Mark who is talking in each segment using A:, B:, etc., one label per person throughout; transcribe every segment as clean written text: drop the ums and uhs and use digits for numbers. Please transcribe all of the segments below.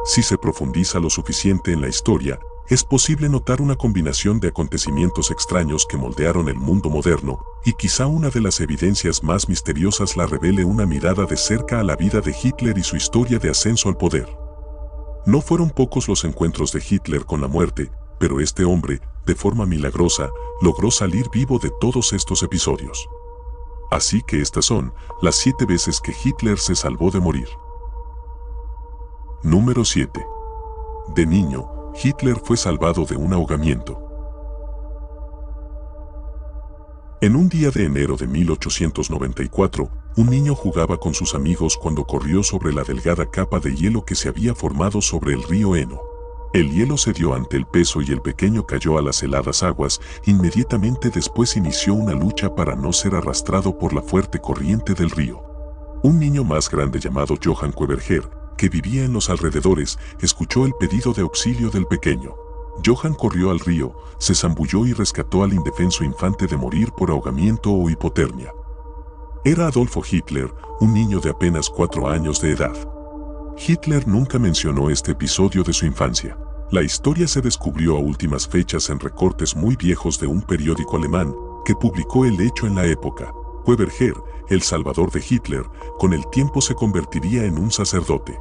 A: Si se profundiza lo suficiente en la historia, es posible notar una combinación de acontecimientos extraños que moldearon el mundo moderno, y quizá una de las evidencias más misteriosas la revele una mirada de cerca a la vida de Hitler y su historia de ascenso al poder. No fueron pocos los encuentros de Hitler con la muerte, pero este hombre, de forma milagrosa, logró salir vivo de todos estos episodios. Así que estas son las 7 veces que Hitler se salvó de morir. Número 7. De niño, Hitler fue salvado de un ahogamiento. En un día de enero de 1894, un niño jugaba con sus amigos cuando corrió sobre la delgada capa de hielo que se había formado sobre el río Eno. El hielo cedió ante el peso y el pequeño cayó a las heladas aguas. Inmediatamente después inició una lucha para no ser arrastrado por la fuerte corriente del río. Un niño más grande llamado Johann Queverger, que vivía en los alrededores, escuchó el pedido de auxilio del pequeño. Johann corrió al río, se zambulló y rescató al indefenso infante de morir por ahogamiento o hipotermia. Era Adolfo Hitler, un niño de apenas 4 años de edad. Hitler nunca mencionó este episodio de su infancia. La historia se descubrió a últimas fechas en recortes muy viejos de un periódico alemán que publicó el hecho en la época. Queverger, el salvador de Hitler, con el tiempo se convertiría en un sacerdote.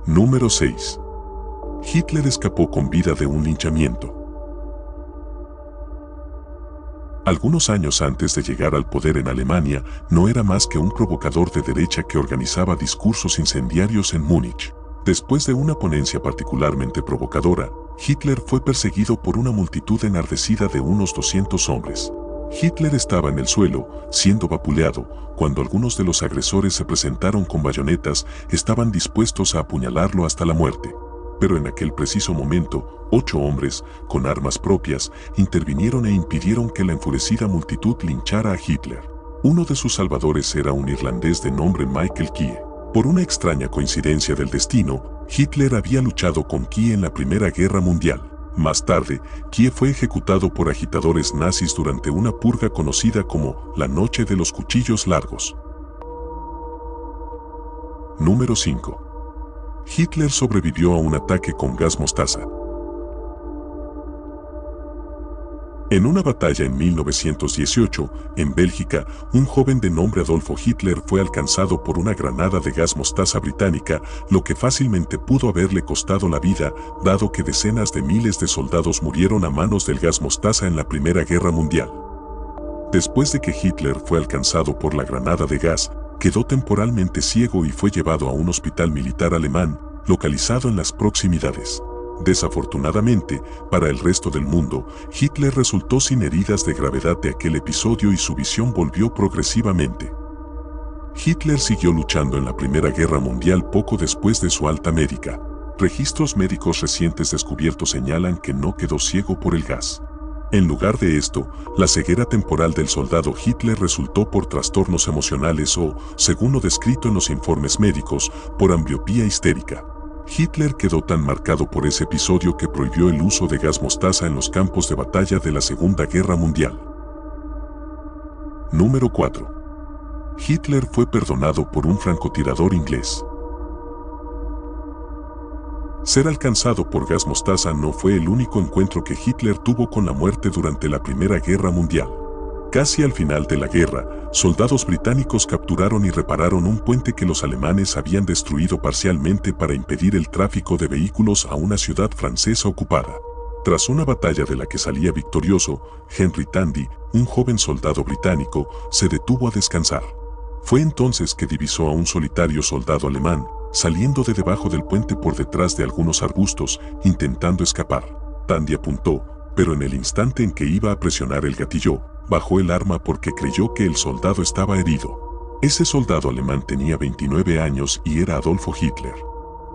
A: Número 6. Hitler escapó con vida de un linchamiento. Algunos años antes de llegar al poder en Alemania, no era más que un provocador de derecha que organizaba discursos incendiarios en Múnich. Después de una ponencia particularmente provocadora, Hitler fue perseguido por una multitud enardecida de unos 200 hombres. Hitler estaba en el suelo, siendo vapuleado, cuando algunos de los agresores se presentaron con bayonetas, estaban dispuestos a apuñalarlo hasta la muerte. Pero en aquel preciso momento, 8 hombres, con armas propias, intervinieron e impidieron que la enfurecida multitud linchara a Hitler. Uno de sus salvadores era un irlandés de nombre Michael Kie. Por una extraña coincidencia del destino, Hitler había luchado con Kie en la Primera Guerra Mundial. Más tarde, Kie fue ejecutado por agitadores nazis durante una purga conocida como la Noche de los Cuchillos Largos. Número 5. Hitler sobrevivió a un ataque con gas mostaza. En una batalla en 1918, en Bélgica, un joven de nombre Adolfo Hitler fue alcanzado por una granada de gas mostaza británica, lo que fácilmente pudo haberle costado la vida, dado que decenas de miles de soldados murieron a manos del gas mostaza en la Primera Guerra Mundial. Después de que Hitler fue alcanzado por la granada de gas, quedó temporalmente ciego y fue llevado a un hospital militar alemán, localizado en las proximidades. Desafortunadamente, para el resto del mundo, Hitler resultó sin heridas de gravedad de aquel episodio y su visión volvió progresivamente. Hitler siguió luchando en la Primera Guerra Mundial poco después de su alta médica. Registros médicos recientes descubiertos señalan que no quedó ciego por el gas. En lugar de esto, la ceguera temporal del soldado Hitler resultó por trastornos emocionales o, según lo descrito en los informes médicos, por ambliopía histérica. Hitler quedó tan marcado por ese episodio que prohibió el uso de gas mostaza en los campos de batalla de la Segunda Guerra Mundial. Número 4. Hitler fue perdonado por un francotirador inglés. Ser alcanzado por gas mostaza no fue el único encuentro que Hitler tuvo con la muerte durante la Primera Guerra Mundial. Casi al final de la guerra, soldados británicos capturaron y repararon un puente que los alemanes habían destruido parcialmente para impedir el tráfico de vehículos a una ciudad francesa ocupada. Tras una batalla de la que salía victorioso, Henry Tandy, un joven soldado británico, se detuvo a descansar. Fue entonces que divisó a un solitario soldado alemán, saliendo de debajo del puente por detrás de algunos arbustos, intentando escapar. Tandy apuntó, pero en el instante en que iba a presionar el gatillo, bajó el arma porque creyó que el soldado estaba herido. Ese soldado alemán tenía 29 años y era Adolfo Hitler.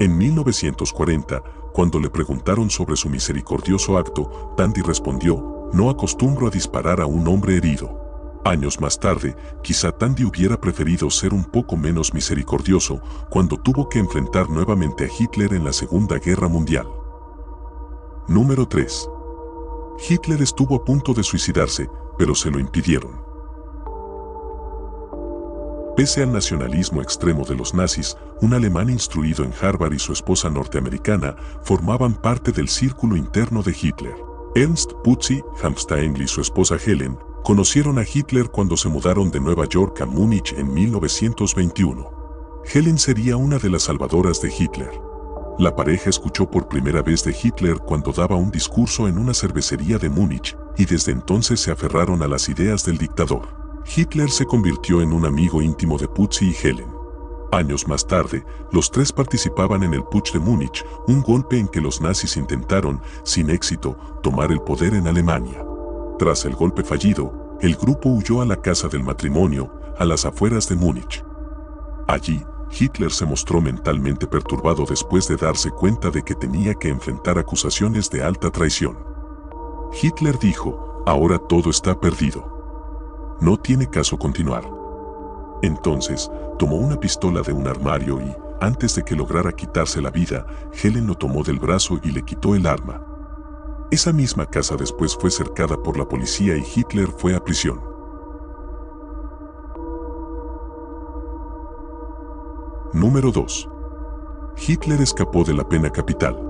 A: En 1940, cuando le preguntaron sobre su misericordioso acto, Tandy respondió: "No acostumbro a disparar a un hombre herido". Años más tarde, quizá Tandy hubiera preferido ser un poco menos misericordioso cuando tuvo que enfrentar nuevamente a Hitler en la Segunda Guerra Mundial. Número 3. Hitler estuvo a punto de suicidarse, pero se lo impidieron. Pese al nacionalismo extremo de los nazis, un alemán instruido en Harvard y su esposa norteamericana formaban parte del círculo interno de Hitler. Ernst Putzi Hamsteinl y su esposa Helen conocieron a Hitler cuando se mudaron de Nueva York a Múnich en 1921. Helen sería una de las salvadoras de Hitler. La pareja escuchó por primera vez de Hitler cuando daba un discurso en una cervecería de Múnich y desde entonces se aferraron a las ideas del dictador. Hitler se convirtió en un amigo íntimo de Putzi y Helen. Años más tarde, los tres participaban en el Putsch de Múnich, un golpe en que los nazis intentaron, sin éxito, tomar el poder en Alemania. Tras el golpe fallido, el grupo huyó a la casa del matrimonio, a las afueras de Múnich. Allí, Hitler se mostró mentalmente perturbado después de darse cuenta de que tenía que enfrentar acusaciones de alta traición. Hitler dijo: "Ahora todo está perdido. No tiene caso continuar". Entonces, tomó una pistola de un armario y, antes de que lograra quitarse la vida, Helen lo tomó del brazo y le quitó el arma. Esa misma casa después fue cercada por la policía y Hitler fue a prisión. Número 2. Hitler escapó de la pena capital.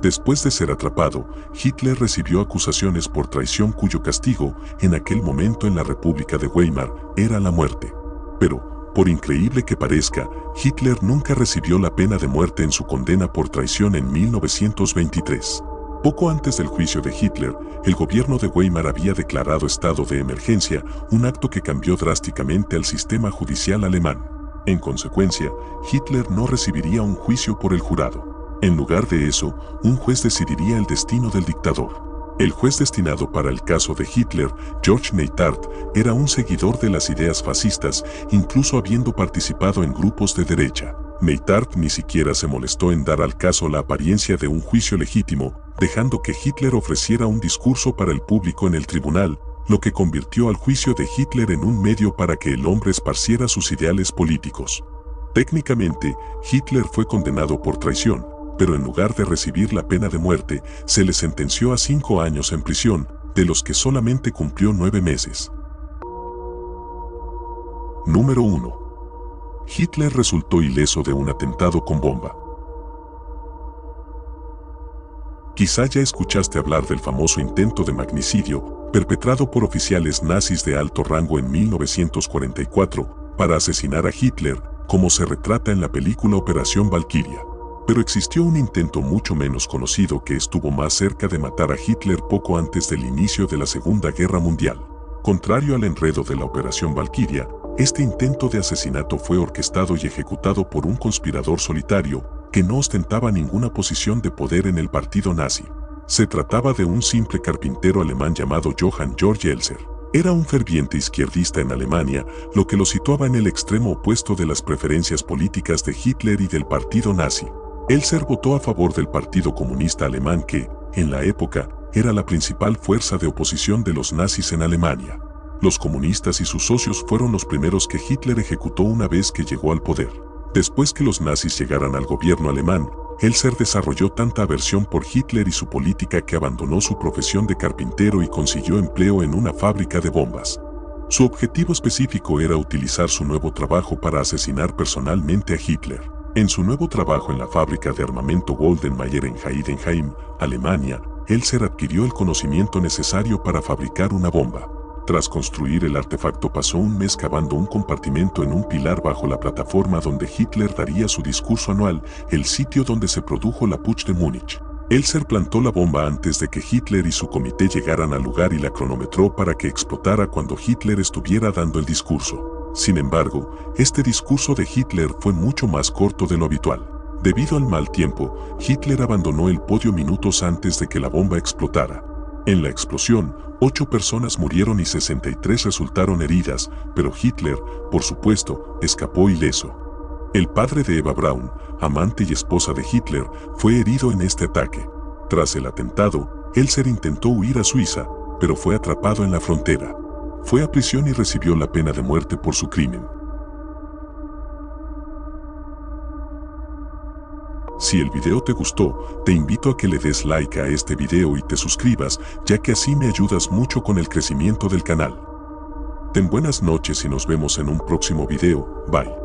A: Después de ser atrapado, Hitler recibió acusaciones por traición cuyo castigo, en aquel momento en la República de Weimar, era la muerte. Pero, por increíble que parezca, Hitler nunca recibió la pena de muerte en su condena por traición en 1923. Poco antes del juicio de Hitler, el gobierno de Weimar había declarado estado de emergencia, un acto que cambió drásticamente al sistema judicial alemán. En consecuencia, Hitler no recibiría un juicio por el jurado. En lugar de eso, un juez decidiría el destino del dictador. El juez destinado para el caso de Hitler, George Neidhart, era un seguidor de las ideas fascistas, incluso habiendo participado en grupos de derecha. Neidhart ni siquiera se molestó en dar al caso la apariencia de un juicio legítimo, dejando que Hitler ofreciera un discurso para el público en el tribunal, lo que convirtió al juicio de Hitler en un medio para que el hombre esparciera sus ideales políticos. Técnicamente, Hitler fue condenado por traición, pero en lugar de recibir la pena de muerte, se le sentenció a 5 años en prisión, de los que solamente cumplió 9 meses. Número 1. Hitler resultó ileso de un atentado con bomba. Quizá ya escuchaste hablar del famoso intento de magnicidio, perpetrado por oficiales nazis de alto rango en 1944, para asesinar a Hitler, como se retrata en la película Operación Valquiria. Pero existió un intento mucho menos conocido que estuvo más cerca de matar a Hitler poco antes del inicio de la Segunda Guerra Mundial. Contrario al enredo de la Operación Valquiria, este intento de asesinato fue orquestado y ejecutado por un conspirador solitario que no ostentaba ninguna posición de poder en el partido nazi. Se trataba de un simple carpintero alemán llamado Johann Georg Elser. Era un ferviente izquierdista en Alemania, lo que lo situaba en el extremo opuesto de las preferencias políticas de Hitler y del partido nazi. Elser votó a favor del Partido Comunista Alemán que, en la época, era la principal fuerza de oposición de los nazis en Alemania. Los comunistas y sus socios fueron los primeros que Hitler ejecutó una vez que llegó al poder. Después que los nazis llegaran al gobierno alemán, Elser desarrolló tanta aversión por Hitler y su política que abandonó su profesión de carpintero y consiguió empleo en una fábrica de bombas. Su objetivo específico era utilizar su nuevo trabajo para asesinar personalmente a Hitler. En su nuevo trabajo en la fábrica de armamento Goldenmayer en Heidenheim, Alemania, Elser adquirió el conocimiento necesario para fabricar una bomba. Tras construir el artefacto pasó un mes cavando un compartimento en un pilar bajo la plataforma donde Hitler daría su discurso anual, el sitio donde se produjo la Putsch de Múnich. Elser plantó la bomba antes de que Hitler y su comité llegaran al lugar y la cronometró para que explotara cuando Hitler estuviera dando el discurso. Sin embargo, este discurso de Hitler fue mucho más corto de lo habitual. Debido al mal tiempo, Hitler abandonó el podio minutos antes de que la bomba explotara. En la explosión, 8 personas murieron y 63 resultaron heridas, pero Hitler, por supuesto, escapó ileso. El padre de Eva Braun, amante y esposa de Hitler, fue herido en este ataque. Tras el atentado, Elser intentó huir a Suiza, pero fue atrapado en la frontera. Fue a prisión y recibió la pena de muerte por su crimen. Si el video te gustó, te invito a que le des like a este video y te suscribas, ya que así me ayudas mucho con el crecimiento del canal. Ten buenas noches y nos vemos en un próximo video. Bye.